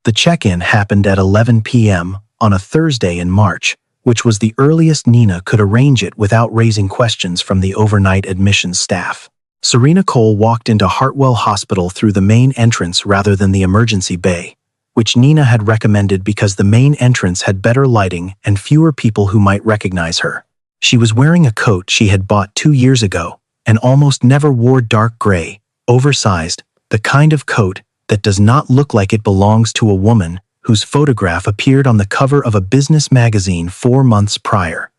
The check-in happened at 11 p.m. on a Thursday in March, which was the earliest Nina could arrange it without raising questions from the overnight admissions staff. Serena Cole walked into Hartwell Hospital through the main entrance rather than the emergency bay, which Nina had recommended because the main entrance had better lighting and fewer people who might recognize her. She was wearing a coat she had bought 2 years ago and almost never wore dark gray, oversized, the kind of coat that does not look like it belongs to a woman whose photograph appeared on the cover of a business magazine 4 months prior.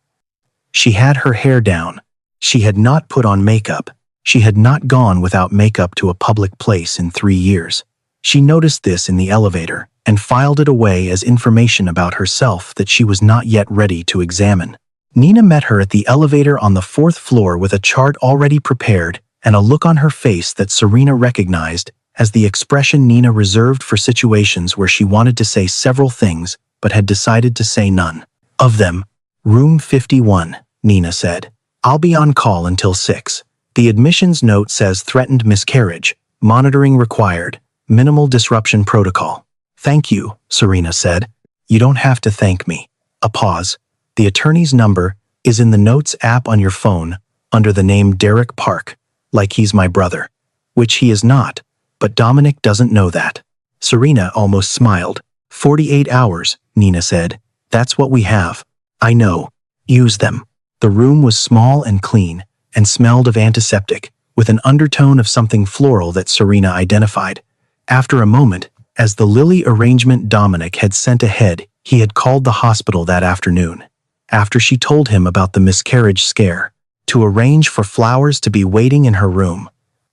She had her hair down. She had not put on makeup. She had not gone without makeup to a public place in 3 years. She noticed this in the elevator and filed it away as information about herself that she was not yet ready to examine. Nina met her at the elevator on the 4th floor with a chart already prepared and a look on her face that Serena recognized as the expression Nina reserved for situations where she wanted to say several things but had decided to say none of them. "Room 51, Nina said. "I'll be on call until 6. The admissions note says threatened miscarriage, monitoring required, minimal disruption protocol." "Thank you," Serena said. "You don't have to thank me." A pause. "The attorney's number is in the Notes app on your phone under the name Derek Park, like he's my brother." "Which he is not, but Dominic doesn't know that." Serena almost smiled. 48 hours, Nina said. "That's what we have." "I know. Use them." The room was small and clean and smelled of antiseptic, with an undertone of something floral that Serena identified. After a moment, as the lily arrangement Dominic had sent ahead, he had called the hospital that afternoon, after she told him about the miscarriage scare, to arrange for flowers to be waiting in her room.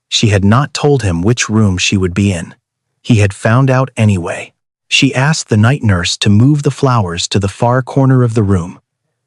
She had not told him which room she would be in. He had found out anyway. She asked the night nurse to move the flowers to the far corner of the room.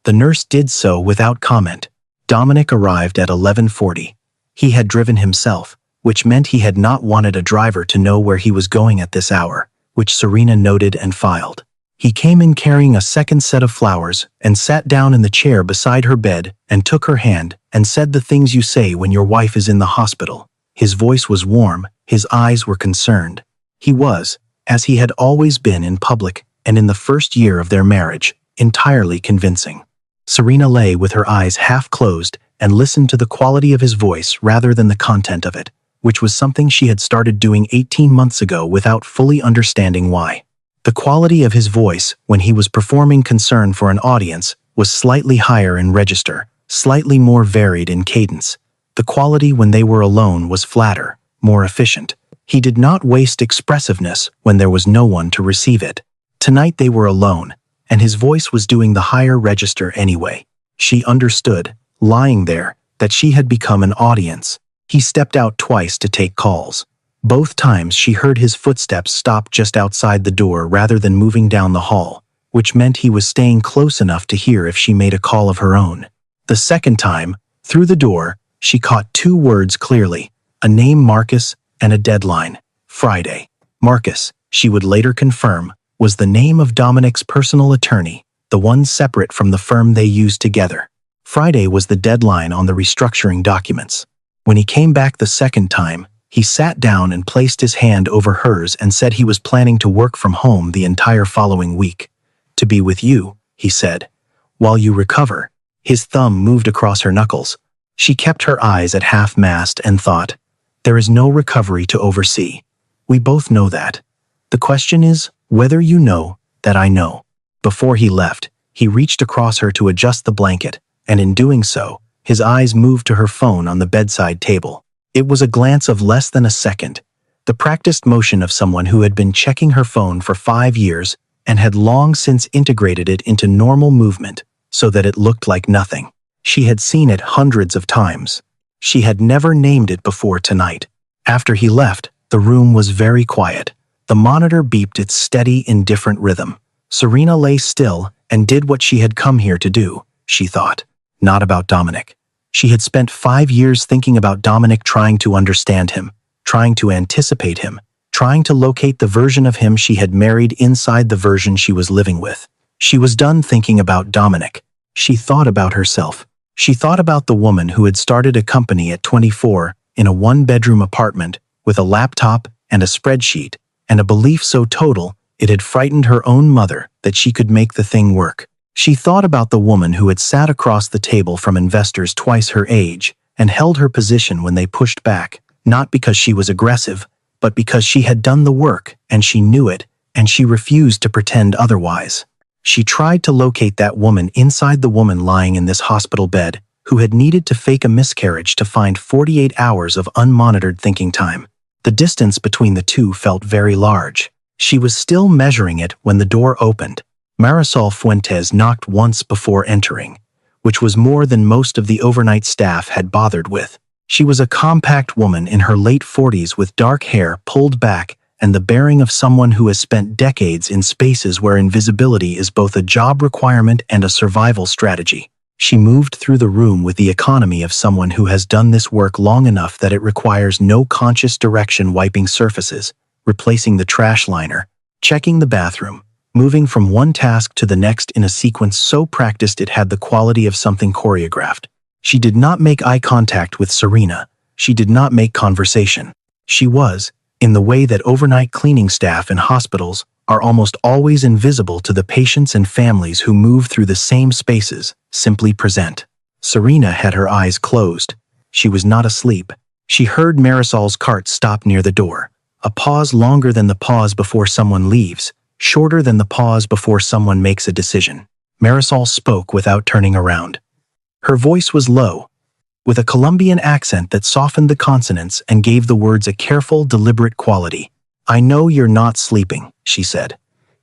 The nurse did so without comment. Dominic arrived at 11:40. He had driven himself, which meant he had not wanted a driver to know where he was going at this hour, which Serena noted and filed. He came in carrying a second set of flowers and sat down in the chair beside her bed and took her hand and said the things you say when your wife is in the hospital. His voice was warm, his eyes were concerned. He was, as he had always been in public and in the first year of their marriage, entirely convincing. Serena lay with her eyes half closed and listened to the quality of his voice rather than the content of it, which was something she had started doing 18 months ago without fully understanding why. The quality of his voice when he was performing concern for an audience was slightly higher in register, slightly more varied in cadence. The quality when they were alone was flatter, more efficient. He did not waste expressiveness when there was no one to receive it. Tonight they were alone, and his voice was doing the higher register anyway. She understood, lying there, that she had become an audience. He stepped out twice to take calls. Both times she heard his footsteps stop just outside the door rather than moving down the hall, which meant he was staying close enough to hear if she made a call of her own. The second time, through the door, she caught 2 words clearly, a name Marcus and a deadline, Friday. Marcus, she would later confirm, was the name of Dominic's personal attorney, the one separate from the firm they used together. Friday was the deadline on the restructuring documents. When he came back the second time, he sat down and placed his hand over hers and said he was planning to work from home the entire following week. "To be with you," he said, "while you recover." His thumb moved across her knuckles. She kept her eyes at half-mast and thought, "There is no recovery to oversee. We both know that. The question is whether you know that I know." Before he left, he reached across her to adjust the blanket, and in doing so, his eyes moved to her phone on the bedside table. It was a glance of less than a second, the practiced motion of someone who had been checking her phone for 5 years and had long since integrated it into normal movement so that it looked like nothing. She had seen it hundreds of times. She had never named it before tonight. After he left, the room was very quiet. The monitor beeped its steady, indifferent rhythm. Serena lay still and did what she had come here to do, she thought. Not about Dominic. She had spent 5 years thinking about Dominic, trying to understand him, trying to anticipate him, trying to locate the version of him she had married inside the version she was living with. She was done thinking about Dominic. She thought about herself. She thought about the woman who had started a company at 24 in a 1-bedroom apartment with a laptop and a spreadsheet and a belief so total It had frightened her own mother that she could make the thing work. She thought about the woman who had sat across the table from investors twice her age and held her position when they pushed back, not because she was aggressive, but because she had done the work and she knew it, and she refused to pretend otherwise. She tried to locate that woman inside the woman lying in this hospital bed, who had needed to fake a miscarriage to find 48 hours of unmonitored thinking time. The distance between the two felt very large. She was still measuring it when the door opened. Marisol Fuentes knocked once before entering, which was more than most of the overnight staff had bothered with. She was a compact woman in her late 40s with dark hair pulled back and the bearing of someone who has spent decades in spaces where invisibility is both a job requirement and a survival strategy. She moved through the room with the economy of someone who has done this work long enough that it requires no conscious direction, wiping surfaces, replacing the trash liner, checking the bathroom, moving from one task to the next in a sequence so practiced it had the quality of something choreographed. She did not make eye contact with Serena. She did not make conversation. She was, in the way that overnight cleaning staff in hospitals are almost always invisible to the patients and families who move through the same spaces, simply present. Serena had her eyes closed. She was not asleep. She heard Marisol's cart stop near the door. A pause longer than the pause before someone leaves, shorter than the pause before someone makes a decision. Marisol spoke without turning around. Her voice was low, with a Colombian accent that softened the consonants and gave the words a careful, deliberate quality. "I know you're not sleeping," she said.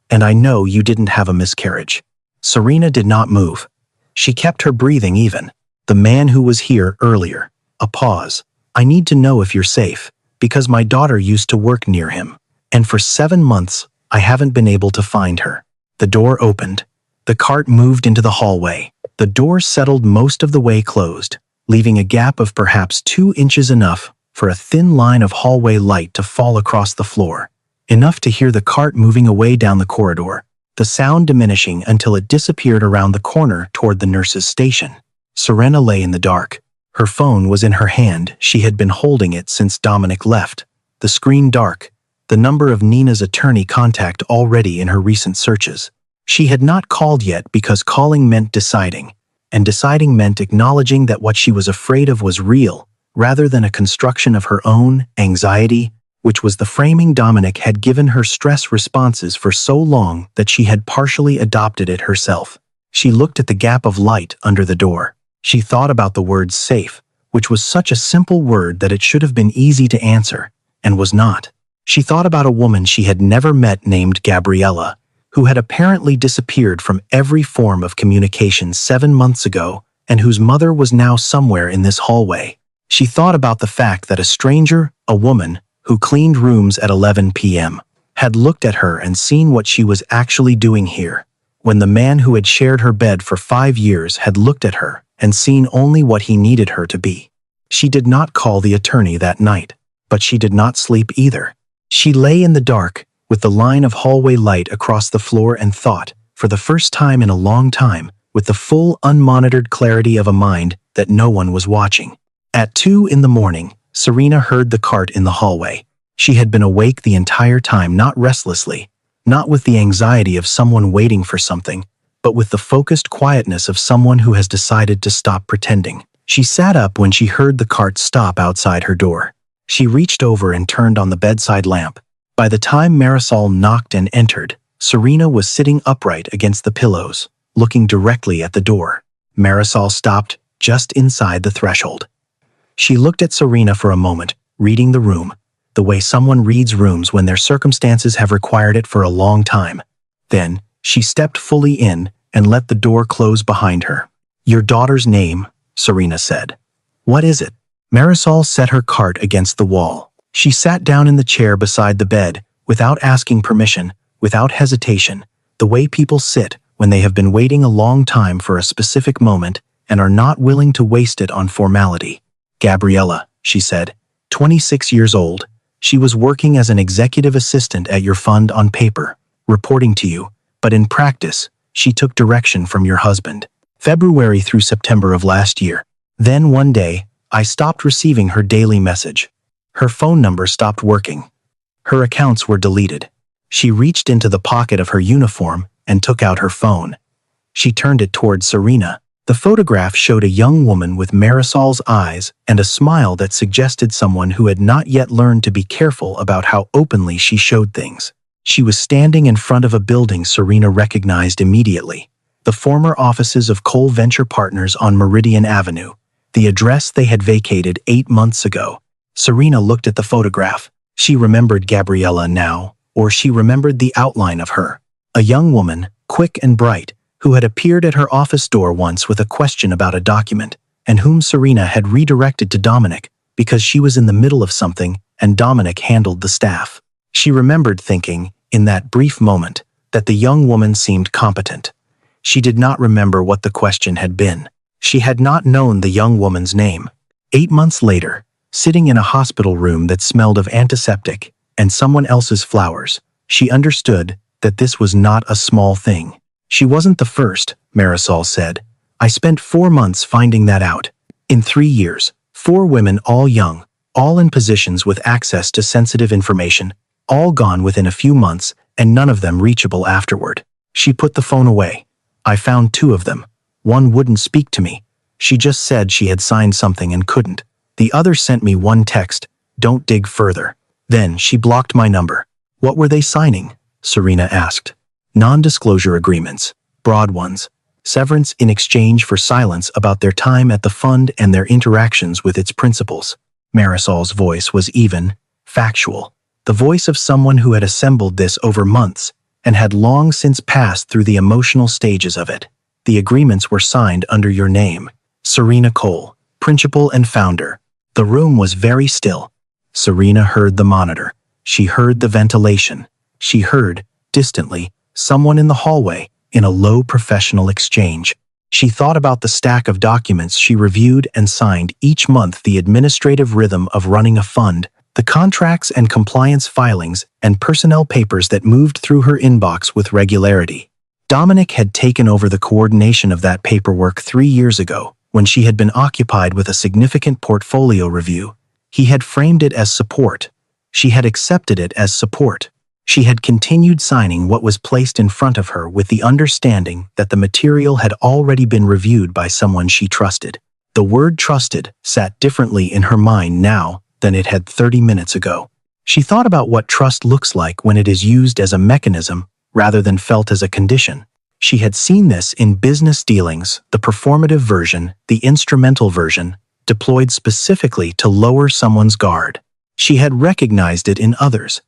"And I know you didn't have a miscarriage." Serena did not move. She kept her breathing even. "The man who was here earlier." A pause. "I need to know if you're safe, because my daughter used to work near him. And for 7 months, I haven't been able to find her." The door opened. The cart moved into the hallway. The door settled most of the way closed, leaving a gap of perhaps 2 inches, enough for a thin line of hallway light to fall across the floor, enough to hear the cart moving away down the corridor, the sound diminishing until it disappeared around the corner toward the nurse's station. Serena lay in the dark. Her phone was in her hand. She had been holding it since Dominic left. The screen dark, the number of Nina's attorney contact already in her recent searches. She had not called yet because calling meant deciding, and deciding meant acknowledging that what she was afraid of was real, rather than a construction of her own anxiety, which was the framing Dominic had given her stress responses for so long that she had partially adopted it herself. She looked at the gap of light under the door. She thought about the word safe, which was such a simple word that it should have been easy to answer, and was not. She thought about a woman she had never met named Gabriella, who had apparently disappeared from every form of communication 7 months ago, and whose mother was now somewhere in this hallway. She thought about the fact that a stranger, a woman, who cleaned rooms at 11 p.m., had looked at her and seen what she was actually doing here, when the man who had shared her bed for 5 years had looked at her and seen only what he needed her to be. She did not call the attorney that night, but she did not sleep either. She lay in the dark, with the line of hallway light across the floor, and thought, for the first time in a long time, with the full, unmonitored clarity of a mind that no one was watching. At 2 in the morning, Serena heard the cart in the hallway. She had been awake the entire time, not restlessly, not with the anxiety of someone waiting for something, but with the focused quietness of someone who has decided to stop pretending. She sat up when she heard the cart stop outside her door. She reached over and turned on the bedside lamp. By the time Marisol knocked and entered, Serena was sitting upright against the pillows, looking directly at the door. Marisol stopped just inside the threshold. She looked at Serena for a moment, reading the room, the way someone reads rooms when their circumstances have required it for a long time. Then, she stepped fully in and let the door close behind her. "Your daughter's name," Serena said. "What is it?" Marisol set her cart against the wall. She sat down in the chair beside the bed, without asking permission, without hesitation, the way people sit when they have been waiting a long time for a specific moment and are not willing to waste it on formality. "Gabriella," she said, 26 years old. She was working as an executive assistant at your fund on paper, reporting to you, but in practice, she took direction from your husband. February through September of last year. Then one day, I stopped receiving her daily message. Her phone number stopped working. Her accounts were deleted. She reached into the pocket of her uniform and took out her phone. She turned it toward Serena. The photograph showed a young woman with Marisol's eyes and a smile that suggested someone who had not yet learned to be careful about how openly she showed things. She was standing in front of a building Serena recognized immediately, the former offices of Cole Venture Partners on Meridian Avenue, the address they had vacated 8 months ago. Serena looked at the photograph. She remembered Gabriella now, or she remembered the outline of her. A young woman, quick and bright, who had appeared at her office door once with a question about a document, and whom Serena had redirected to Dominic because she was in the middle of something and Dominic handled the staff. She remembered thinking, in that brief moment, that the young woman seemed competent. She did not remember what the question had been. She had not known the young woman's name. 8 months later, sitting in a hospital room that smelled of antiseptic and someone else's flowers, she understood that this was not a small thing. She wasn't the first, Marisol said. I spent 4 months finding that out. In 3 years, 4 women, all young, all in positions with access to sensitive information, all gone within a few months, and none of them reachable afterward. She put the phone away. I found 2 of them. One wouldn't speak to me. She just said she had signed something and couldn't. The other sent me one text, "Don't dig further." Then she blocked my number. What were they signing? Serena asked. Non-disclosure agreements, broad ones, severance in exchange for silence about their time at the fund and their interactions with its principals. Marisol's voice was even, factual, the voice of someone who had assembled this over months and had long since passed through the emotional stages of it. The agreements were signed under your name, Serena Cole, principal and founder. The room was very still. Serena heard the monitor. She heard the ventilation. She heard, distantly, someone in the hallway, in a low professional exchange. She thought about the stack of documents she reviewed and signed each month, the administrative rhythm of running a fund, the contracts and compliance filings and personnel papers that moved through her inbox with regularity. Dominic had taken over the coordination of that paperwork 3 years ago, when she had been occupied with a significant portfolio review. He had framed it as support. She had accepted it as support. She had continued signing what was placed in front of her with the understanding that the material had already been reviewed by someone she trusted. The word trusted sat differently in her mind now than it had 30 minutes ago. She thought about what trust looks like when it is used as a mechanism rather than felt as a condition. She had seen this in business dealings, the performative version, the instrumental version, deployed specifically to lower someone's guard. She had recognized it in others.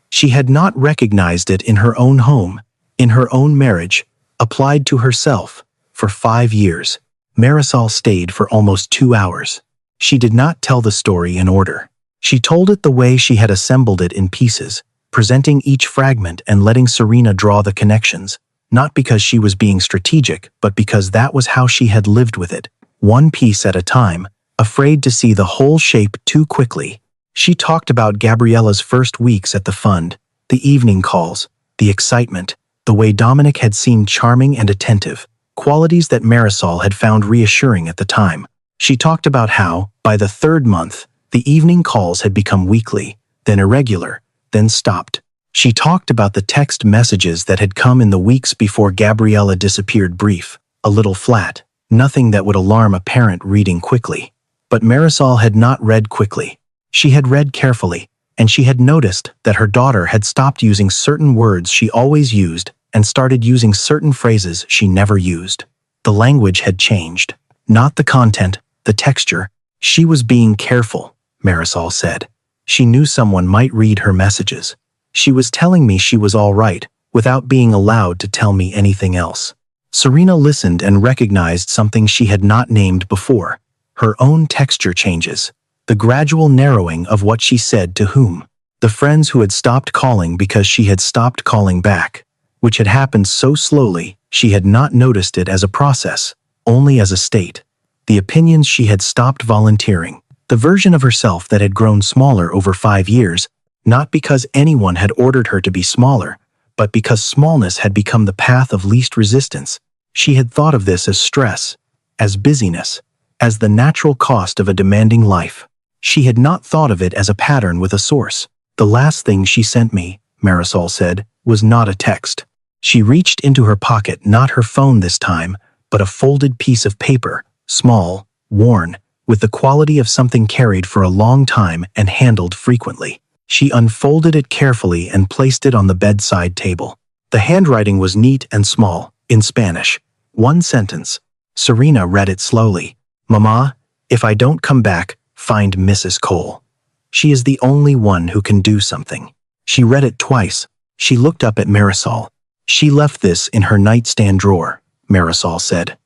She had not recognized it in her own home, in her own marriage, applied to herself. For 5 years, Marisol stayed for almost 2 hours. She did not tell the story in order. She told it the way she had assembled it in pieces, presenting each fragment and letting Serena draw the connections, not because she was being strategic, but because that was how she had lived with it, one piece at a time, afraid to see the whole shape too quickly. She talked about Gabriella's first weeks at the fund, the evening calls, the excitement, the way Dominic had seemed charming and attentive, qualities that Marisol had found reassuring at the time. She talked about how, by the 3rd month, the evening calls had become weekly, then irregular, then stopped. She talked about the text messages that had come in the weeks before Gabriella disappeared, brief, a little flat, nothing that would alarm a parent reading quickly. But Marisol had not read quickly. She had read carefully, and she had noticed that her daughter had stopped using certain words she always used and started using certain phrases she never used. The language had changed, not the content, the texture. She was being careful, Marisol said. She knew someone might read her messages. She was telling me she was all right, without being allowed to tell me anything else. Serena listened and recognized something she had not named before, her own texture changes. The gradual narrowing of what she said to whom. The friends who had stopped calling because she had stopped calling back, which had happened so slowly she had not noticed it as a process, only as a state. The opinions she had stopped volunteering, the version of herself that had grown smaller over 5 years, not because anyone had ordered her to be smaller, but because smallness had become the path of least resistance. She had thought of this as stress, as busyness, as the natural cost of a demanding life. She had not thought of it as a pattern with a source. The last thing she sent me, Marisol said, was not a text. She reached into her pocket, not her phone this time, but a folded piece of paper, small, worn, with the quality of something carried for a long time and handled frequently. She unfolded it carefully and placed it on the bedside table. The handwriting was neat and small, in Spanish. One sentence. Serena read it slowly. "Mama, if I don't come back, find Mrs. Cole. She is the only one who can do something." She read it twice. She looked up at Marisol. "She left this in her nightstand drawer," Marisol said.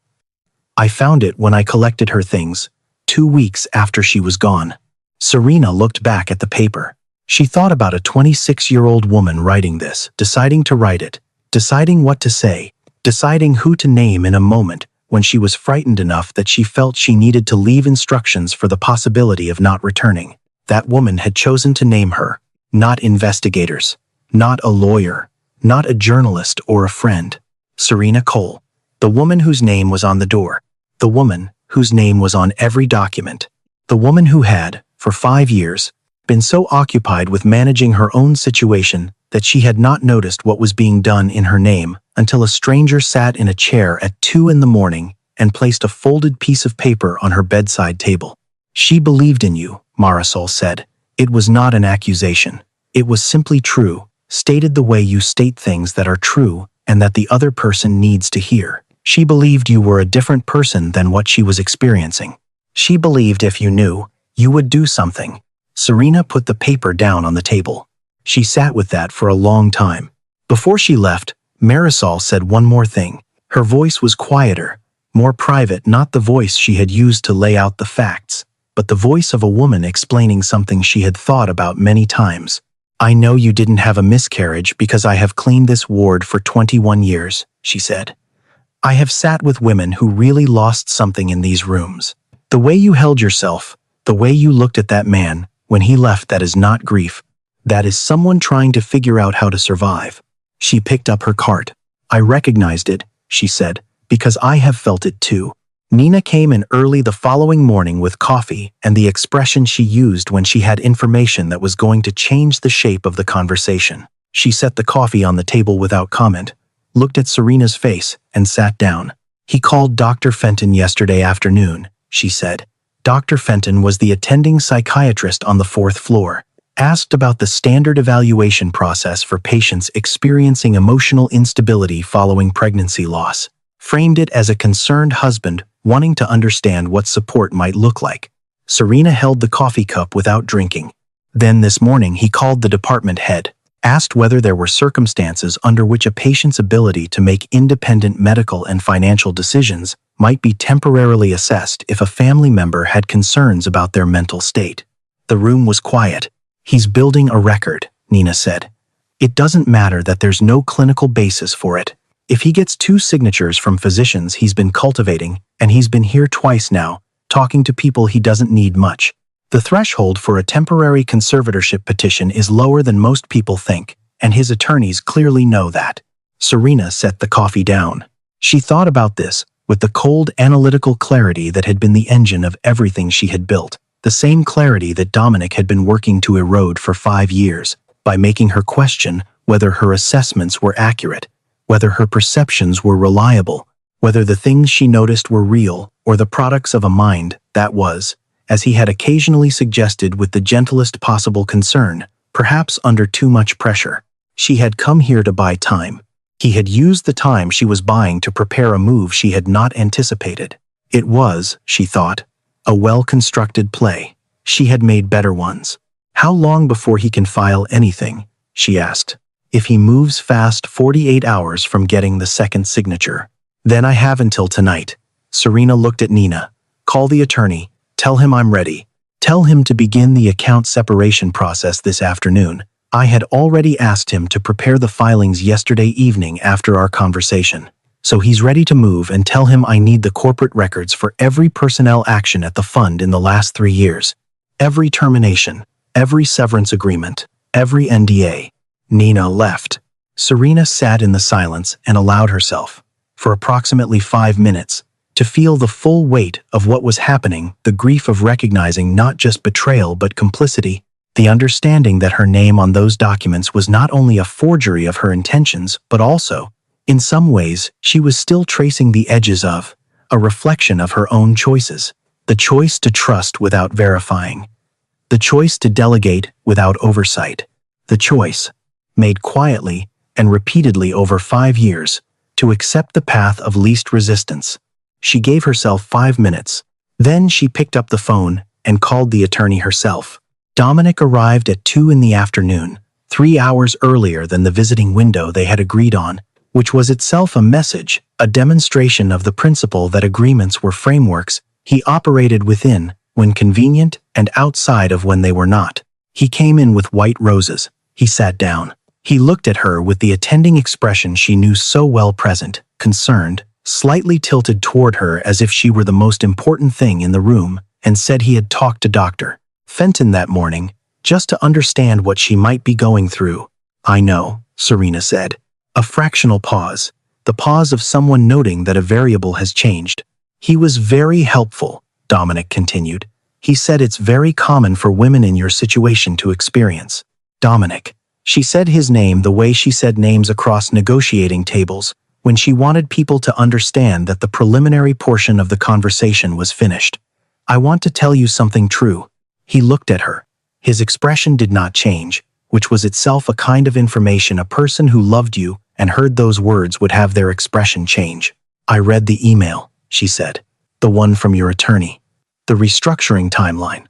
"I found it when I collected her things, 2 weeks after she was gone." Serena looked back at the paper. She thought about a 26-year-old woman writing this, deciding to write it, deciding what to say, deciding who to name in a moment when she was frightened enough that she felt she needed to leave instructions for the possibility of not returning. That woman had chosen to name her, not investigators, not a lawyer, not a journalist or a friend. Serena Cole, the woman whose name was on the door, the woman whose name was on every document, the woman who had, for 5 years, been so occupied with managing her own situation that she had not noticed what was being done in her name until a stranger sat in a chair at 2 in the morning and placed a folded piece of paper on her bedside table. "She believed in you," Marisol said. "It was not an accusation. It was simply true, stated the way you state things that are true and that the other person needs to hear. She believed you were a different person than what she was experiencing. She believed if you knew, you would do something." Serena put the paper down on the table. She sat with that for a long time. Before she left, Marisol said one more thing. Her voice was quieter, more private, not the voice she had used to lay out the facts, but the voice of a woman explaining something she had thought about many times. "I know you didn't have a miscarriage because I have cleaned this ward for 21 years, she said. "I have sat with women who really lost something in these rooms. The way you held yourself, the way you looked at that man, when he left, that is not grief. That is someone trying to figure out how to survive." She picked up her cart. "I recognized it," she said, "because I have felt it too." Nina came in early the following morning with coffee and the expression she used when she had information that was going to change the shape of the conversation. She set the coffee on the table without comment, looked at Serena's face, and sat down. "He called Dr. Fenton yesterday afternoon," she said. Dr. Fenton was the attending psychiatrist on the 4th floor. Asked about the standard evaluation process for patients experiencing emotional instability following pregnancy loss. Framed it as a concerned husband wanting to understand what support might look like. Serena held the coffee cup without drinking. Then this morning he called the department head, asked whether there were circumstances under which a patient's ability to make independent medical and financial decisions might be temporarily assessed if a family member had concerns about their mental state. The room was quiet. "He's building a record," Nina said. "It doesn't matter that there's no clinical basis for it. If he gets 2 signatures from physicians he's been cultivating, and he's been here twice now, talking to people he doesn't need much. The threshold for a temporary conservatorship petition is lower than most people think, and his attorneys clearly know that." Serena set the coffee down. She thought about this with the cold analytical clarity that had been the engine of everything she had built, the same clarity that Dominic had been working to erode for 5 years, by making her question whether her assessments were accurate, whether her perceptions were reliable, whether the things she noticed were real or the products of a mind that was, as he had occasionally suggested with the gentlest possible concern, perhaps under too much pressure. She had come here to buy time. He had used the time she was buying to prepare a move she had not anticipated. It was, she thought, a well-constructed play. She had made better ones. "How long before he can file anything?" she asked. "If he moves fast, 48 hours from getting the second signature." "Then I have until tonight." Serena looked at Nina. "Call the attorney. Tell him I'm ready. Tell him to begin the account separation process this afternoon. I had already asked him to prepare the filings yesterday evening after our conversation. So he's ready to move, and tell him I need the corporate records for every personnel action at the fund in the last 3 years. Every termination, every severance agreement, every NDA." Nina left. Serena sat in the silence and allowed herself, for approximately 5 minutes, to feel the full weight of what was happening, the grief of recognizing not just betrayal but complicity. The understanding that her name on those documents was not only a forgery of her intentions, but also, in some ways, she was still tracing the edges of a reflection of her own choices. The choice to trust without verifying. The choice to delegate without oversight. The choice, made quietly and repeatedly over 5 years, to accept the path of least resistance. She gave herself 5 minutes. Then she picked up the phone and called the attorney herself. Dominic arrived at 2 in the afternoon, 3 hours earlier than the visiting window they had agreed on, which was itself a message, a demonstration of the principle that agreements were frameworks he operated within, when convenient and outside of when they were not. He came in with white roses. He sat down. He looked at her with the attending expression she knew so well, present, concerned, slightly tilted toward her as if she were the most important thing in the room, and said he had talked to Dr. Fenton that morning, just to understand what she might be going through. "I know," Serena said. A fractional pause, the pause of someone noting that a variable has changed. "He was very helpful," Dominic continued. "He said it's very common for women in your situation to experience." Dominic. She said his name the way she said names across negotiating tables, when she wanted people to understand that the preliminary portion of the conversation was finished. "I want to tell you something true." He looked at her. His expression did not change, which was itself a kind of information. A person who loved you and heard those words would have their expression change. "I read the email," she said. "The one from your attorney. The restructuring timeline.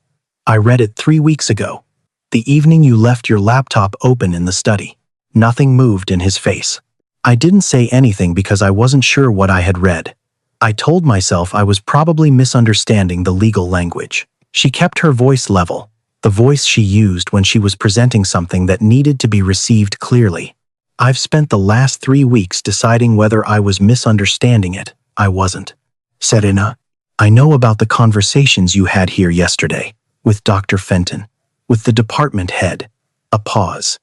I read it 3 weeks ago. The evening you left your laptop open in the study." Nothing moved in his face. "I didn't say anything because I wasn't sure what I had read. I told myself I was probably misunderstanding the legal language." She kept her voice level, the voice she used when she was presenting something that needed to be received clearly. "I've spent the last 3 weeks deciding whether I was misunderstanding it. I wasn't." "Serena, I know about the conversations you had here yesterday, with Dr. Fenton, with the department head." A pause.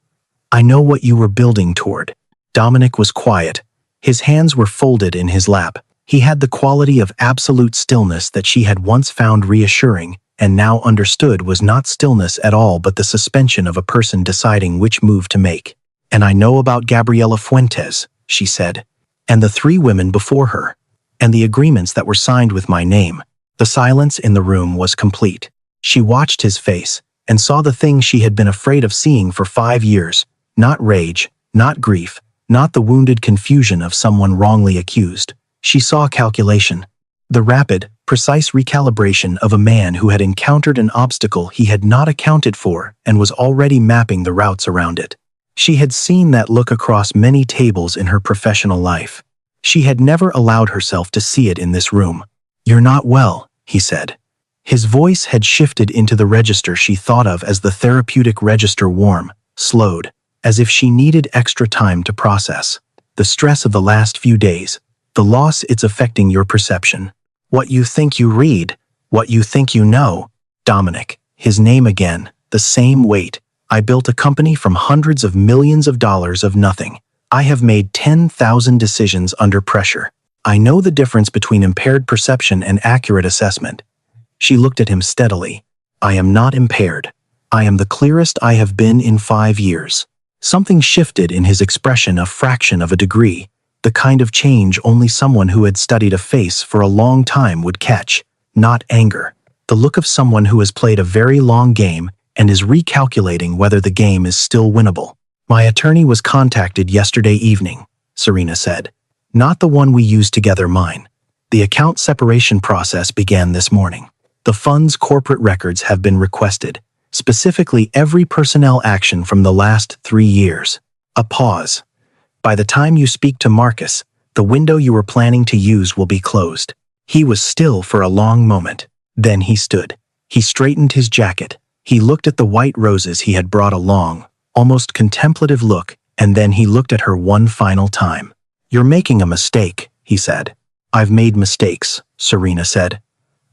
"I know what you were building toward." Dominic was quiet. His hands were folded in his lap. He had the quality of absolute stillness that she had once found reassuring, and now understood was not stillness at all but the suspension of a person deciding which move to make. "And I know about Gabriela Fuentes," she said, "and the 3 women before her, and the agreements that were signed with my name." The silence in the room was complete. She watched his face, and saw the thing she had been afraid of seeing for 5 years, not rage, not grief, not the wounded confusion of someone wrongly accused. She saw calculation. The rapid, precise recalibration of a man who had encountered an obstacle he had not accounted for and was already mapping the routes around it. She had seen that look across many tables in her professional life. She had never allowed herself to see it in this room. "You're not well," he said. His voice had shifted into the register she thought of as the therapeutic register, warm, slowed, as if she needed extra time to process. "The stress of the last few days, the loss it's affecting your perception. What you think you read, what you think you know." Dominic, his name again, the same weight. "I built a company from hundreds of millions of dollars of nothing. I have made 10,000 decisions under pressure. I know the difference between impaired perception and accurate assessment." She looked at him steadily. "I am not impaired. I am the clearest I have been in 5 years." Something shifted in his expression, a fraction of a degree, the kind of change only someone who had studied a face for a long time would catch. Not anger, the look of someone who has played a very long game and is recalculating whether the game is still winnable. "My attorney was contacted yesterday evening," Serena said. "Not the one we used together, mine. The account separation process began this morning. The fund's corporate records have been requested, specifically every personnel action from the last 3 years." A pause. "By the time you speak to Marcus, the window you were planning to use will be closed." He was still for a long moment. Then he stood. He straightened his jacket. He looked at the white roses he had brought, a long, almost contemplative look, and then he looked at her one final time. "You're making a mistake," he said. "I've made mistakes," Serena said.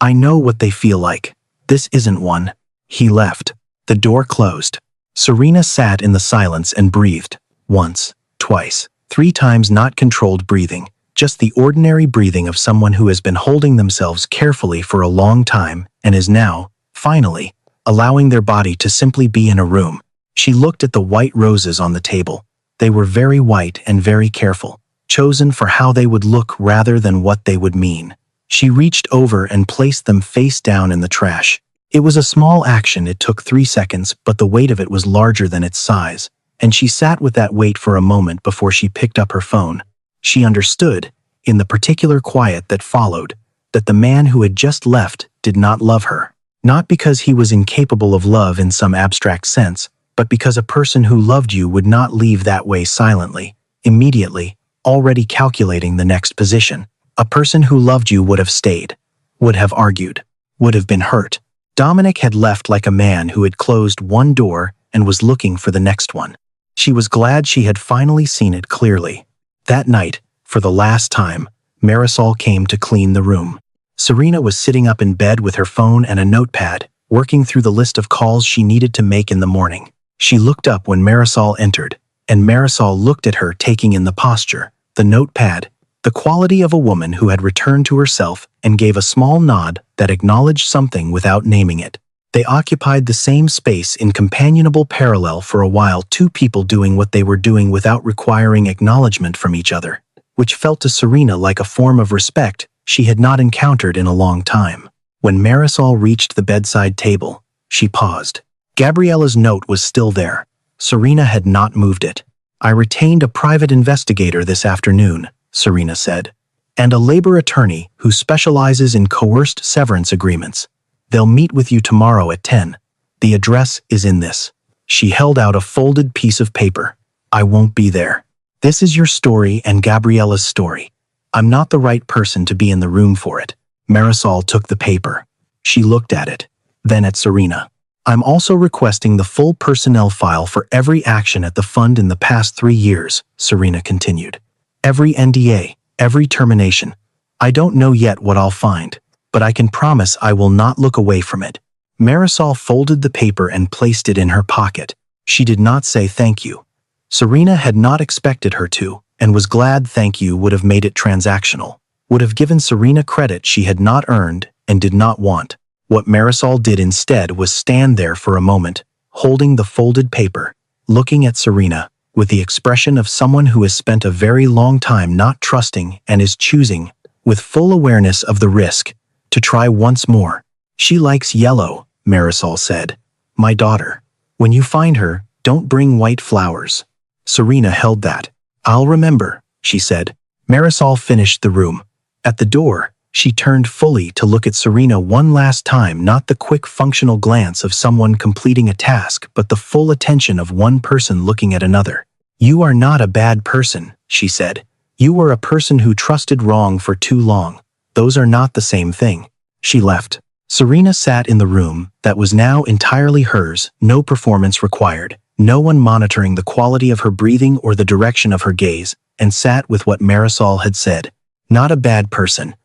"I know what they feel like. This isn't one." He left. The door closed. Serena sat in the silence and breathed. Once, twice, 3 times, not controlled breathing, just the ordinary breathing of someone who has been holding themselves carefully for a long time and is now, finally, allowing their body to simply be in a room. She looked at the white roses on the table. They were very white and very careful, chosen for how they would look rather than what they would mean. She reached over and placed them face down in the trash. It was a small action. It took 3 seconds, but the weight of it was larger than its size, and she sat with that weight for a moment before she picked up her phone. She understood, in the particular quiet that followed, that the man who had just left did not love her. Not because he was incapable of love in some abstract sense, but because a person who loved you would not leave that way silently, immediately, already calculating the next position. A person who loved you would have stayed, would have argued, would have been hurt. Dominic had left like a man who had closed one door and was looking for the next one. She was glad she had finally seen it clearly. That night, for the last time, Marisol came to clean the room. Serena was sitting up in bed with her phone and a notepad, working through the list of calls she needed to make in the morning. She looked up when Marisol entered, and Marisol looked at her, taking in the posture, the notepad, the quality of a woman who had returned to herself, and gave a small nod that acknowledged something without naming it. They occupied the same space in companionable parallel for a while, two people doing what they were doing without requiring acknowledgement from each other, which felt to Serena like a form of respect she had not encountered in a long time. When Marisol reached the bedside table, she paused. Gabriella's note was still there. Serena had not moved it. "I retained a private investigator this afternoon," Serena said, "and a labor attorney who specializes in coerced severance agreements. They'll meet with you tomorrow at 10. The address is in this." She held out a folded piece of paper. "I won't be there. This is your story and Gabriella's story. I'm not the right person to be in the room for it." Marisol took the paper. She looked at it, then at Serena. "I'm also requesting the full personnel file for every action at the fund in the past 3 years," Serena continued. "Every NDA, every termination. I don't know yet what I'll find, but I can promise I will not look away from it." Marisol folded the paper and placed it in her pocket. She did not say thank you. Serena had not expected her to, and was glad thank you would have made it transactional, would have given Serena credit she had not earned and did not want. What Marisol did instead was stand there for a moment, holding the folded paper, looking at Serena, with the expression of someone who has spent a very long time not trusting and is choosing, with full awareness of the risk, to try once more. "She likes yellow," Marisol said. "My daughter. When you find her, don't bring white flowers." Serena held that. "I'll remember," she said. Marisol finished the room. At the door, she turned fully to look at Serena one last time, not the quick functional glance of someone completing a task, but the full attention of one person looking at another. "You are not a bad person," she said. "You were a person who trusted wrong for too long. Those are not the same thing." She left. Serena sat in the room that was now entirely hers, no performance required, no one monitoring the quality of her breathing or the direction of her gaze, and sat with what Marisol had said. Not a bad person.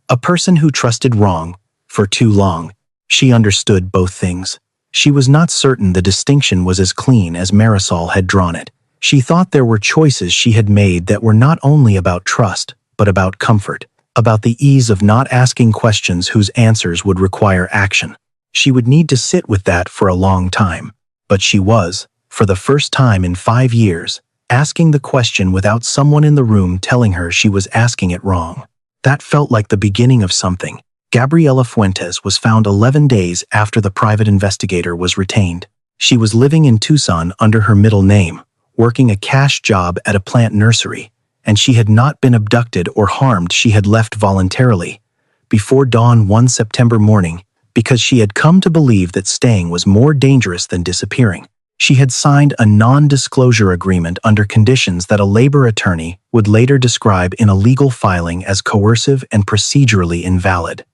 A person who trusted wrong for too long. She understood both things. She was not certain the distinction was as clean as Marisol had drawn it. She thought there were choices she had made that were not only about trust, but about comfort, about the ease of not asking questions whose answers would require action. She would need to sit with that for a long time. But she was, for the first time in 5 years, asking the question without someone in the room telling her she was asking it wrong. That felt like the beginning of something. Gabriela Fuentes was found 11 days after the private investigator was retained. She was living in Tucson under her middle name, working a cash job at a plant nursery, and she had not been abducted or harmed. She had left voluntarily, before dawn one September morning, because she had come to believe that staying was more dangerous than disappearing. She had signed a non-disclosure agreement under conditions that a labor attorney would later describe in a legal filing as coercive and procedurally invalid.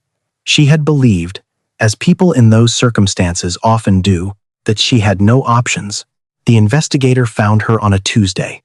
She had believed, as people in those circumstances often do, that she had no options. The investigator found her on a Tuesday.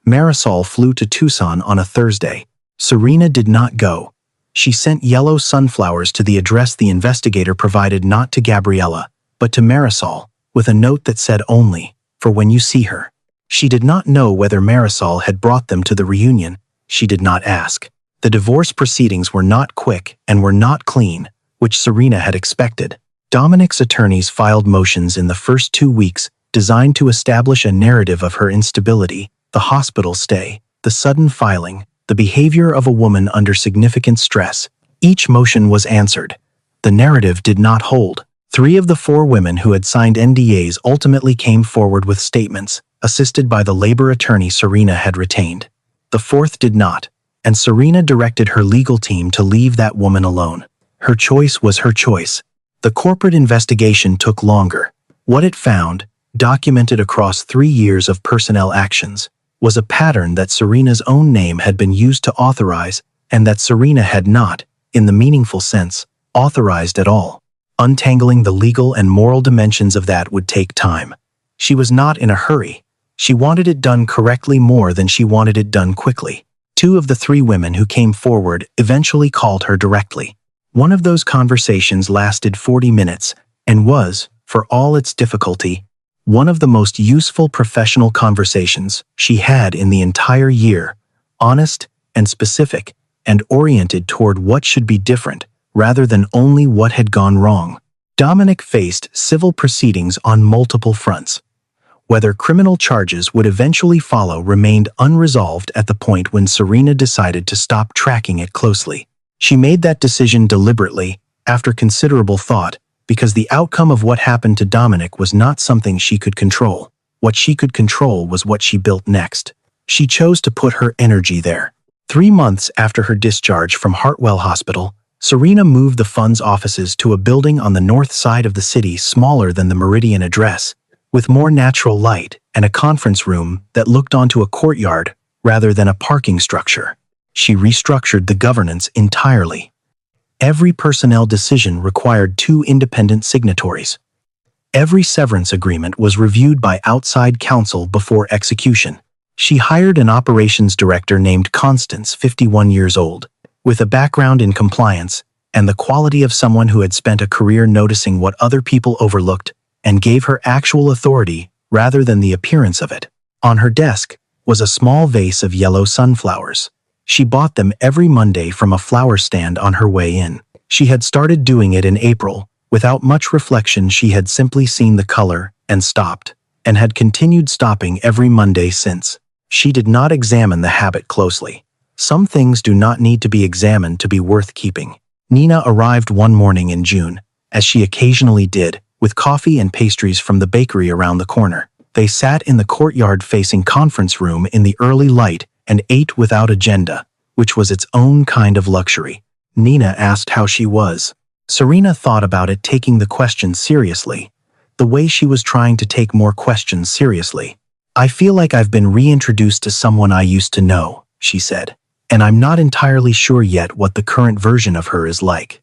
Marisol flew to Tucson on a Thursday. Serena did not go. She sent yellow sunflowers to the address the investigator provided, not to Gabriela, but to Marisol, with a note that said only, "For when you see her." She did not know whether Marisol had brought them to the reunion. She did not ask. The divorce proceedings were not quick and were not clean, which Serena had expected. Dominic's attorneys filed motions in the first 2 weeks designed to establish a narrative of her instability, the hospital stay, the sudden filing, the behavior of a woman under significant stress. Each motion was answered. The narrative did not hold. 3 of the 4 women who had signed NDAs ultimately came forward with statements, assisted by the labor attorney Serena had retained. The 4th did not, and Serena directed her legal team to leave that woman alone. Her choice was her choice. The corporate investigation took longer. What it found, documented across 3 years of personnel actions, was a pattern that Serena's own name had been used to authorize and that Serena had not, in the meaningful sense, authorized at all. Untangling the legal and moral dimensions of that would take time. She was not in a hurry. She wanted it done correctly more than she wanted it done quickly. 2 of the 3 women who came forward eventually called her directly. One of those conversations lasted 40 minutes and was, for all its difficulty, one of the most useful professional conversations she had in the entire year, honest and specific and oriented toward what should be different rather than only what had gone wrong. Dominic faced civil proceedings on multiple fronts. Whether criminal charges would eventually follow remained unresolved at the point when Serena decided to stop tracking it closely. She made that decision deliberately, after considerable thought, because the outcome of what happened to Dominic was not something she could control. What she could control was what she built next. She chose to put her energy there. 3 months after her discharge from Hartwell Hospital, Serena moved the fund's offices to a building on the north side of the city smaller than the Meridian address, with more natural light and a conference room that looked onto a courtyard rather than a parking structure. She restructured the governance entirely. Every personnel decision required 2 independent signatories. Every severance agreement was reviewed by outside counsel before execution. She hired an operations director named Constance, 51 years old, with a background in compliance and the quality of someone who had spent a career noticing what other people overlooked and gave her actual authority rather than the appearance of it. On her desk was a small vase of yellow sunflowers. She bought them every Monday from a flower stand on her way in. She had started doing it in April. Without much reflection, she had simply seen the color and stopped, and had continued stopping every Monday since. She did not examine the habit closely. Some things do not need to be examined to be worth keeping. Nina arrived one morning in June, as she occasionally did, with coffee and pastries from the bakery around the corner. They sat in the courtyard-facing conference room in the early light and ate without agenda, which was its own kind of luxury. Nina asked how she was. Serena thought about it, taking the question seriously, the way she was trying to take more questions seriously. "I feel like I've been reintroduced to someone I used to know," she said, "and I'm not entirely sure yet what the current version of her is like.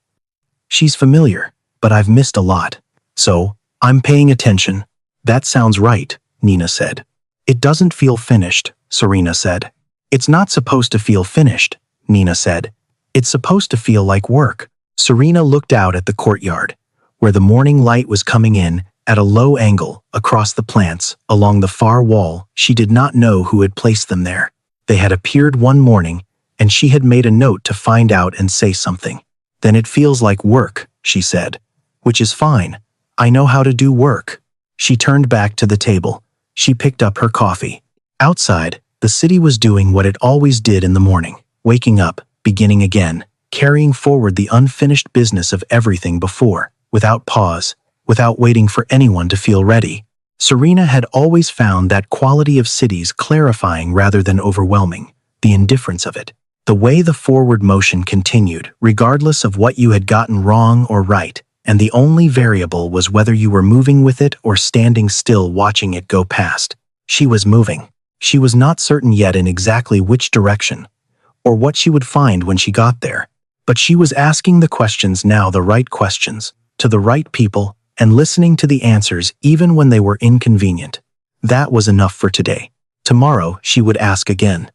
She's familiar, but I've missed a lot. So, I'm paying attention." "That sounds right," Nina said. "It doesn't feel finished," Serena said. "It's not supposed to feel finished," Nina said. "It's supposed to feel like work." Serena looked out at the courtyard, where the morning light was coming in at a low angle across the plants along the far wall. She did not know who had placed them there. They had appeared one morning, and she had made a note to find out and say something. "Then it feels like work," she said, "which is fine. I know how to do work." She turned back to the table. She picked up her coffee. Outside, the city was doing what it always did in the morning, waking up, beginning again, carrying forward the unfinished business of everything before, without pause, without waiting for anyone to feel ready. Serena had always found that quality of cities clarifying rather than overwhelming, the indifference of it. The way the forward motion continued, regardless of what you had gotten wrong or right, and the only variable was whether you were moving with it or standing still watching it go past. She was moving. She was not certain yet in exactly which direction, or what she would find when she got there, but she was asking the questions now, the right questions, to the right people, and listening to the answers even when they were inconvenient. That was enough for today. Tomorrow she would ask again.